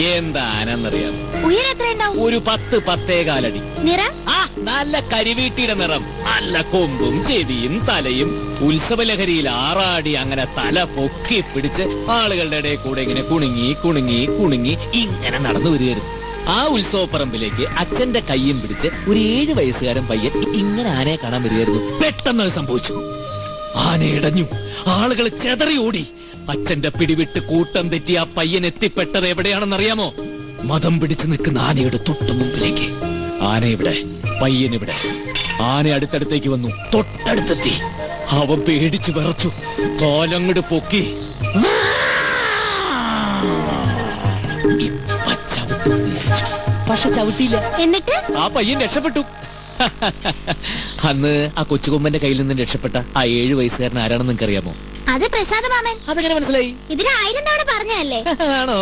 എന്താ ആനന്നറിയാം? ഉയരം എത്രയുണ്ടാവും? ഒരു 10-10.25 അടി. നിറം? ആ നല്ല കരിവീട്ടിയുടെ നിറം, നല്ല കൊമ്പും ചെവിയും തലയും. ഉത്സവലഹരിയിൽ ആറാടി അങ്ങനെ തല പൊക്കി പിടിച്ച് ആളുകളുടെ ഇടയിൽ കൂടെ ഇങ്ങനെ കുണുങ്ങി കുണുങ്ങി കുണുങ്ങി ഇങ്ങനെ നടന്നു വരികയായിരുന്നു. ആ ഉത്സവപ്പറമ്പിലേക്ക് അച്ഛന്റെ കയ്യും പിടിച്ച് ഒരു 7 വയസ്സുകാരൻ പയ്യൻ ഇങ്ങനെ ആനയെ കാണാൻ വരികയായിരുന്നു. പെട്ടെന്ന് അത് സംഭവിച്ചു. ആന ഇടഞ്ഞു, ആളുകൾ ചെതറി ഓടി. അച്ഛന്റെ പിടിവിട്ട് കൂട്ടം തെറ്റി ആ പയ്യൻ എത്തിപ്പെട്ടത് എവിടെയാണെന്നറിയാമോ? മതം പിടിച്ചു നിൽക്കുന്ന ആനയുടെ തൊട്ടു മുമ്പിലേക്ക്. ആന ഇവിടെ, പയ്യൻ ഇവിടെ. ആന അടുത്തടുത്തേക്ക് വന്നു, തൊട്ടടുത്തെത്തി. അവൻ പേടിച്ചു വിറച്ചു, കാലങ്ങട് പൊക്കി. ഇപ്പ ചവിട്ടും വിചാരിച്ചു. പക്ഷെ ചവിട്ടിയില്ല. എന്നിട്ട് ആ പയ്യൻ രക്ഷപ്പെട്ടു. അന്ന് ആ കൊച്ചുകൊമ്പന്റെ കയ്യിൽ നിന്ന് രക്ഷപ്പെട്ട ആ 7 വയസ്സുകാരൻ ആരാണെന്ന് നിങ്ങൾക്ക് അറിയാമോ? അത് പ്രസാദ മാമൻ. അതെങ്ങനെ മനസ്സിലായി? ഇതിന് 1000 തവണ പറഞ്ഞല്ലേ? ആണോ?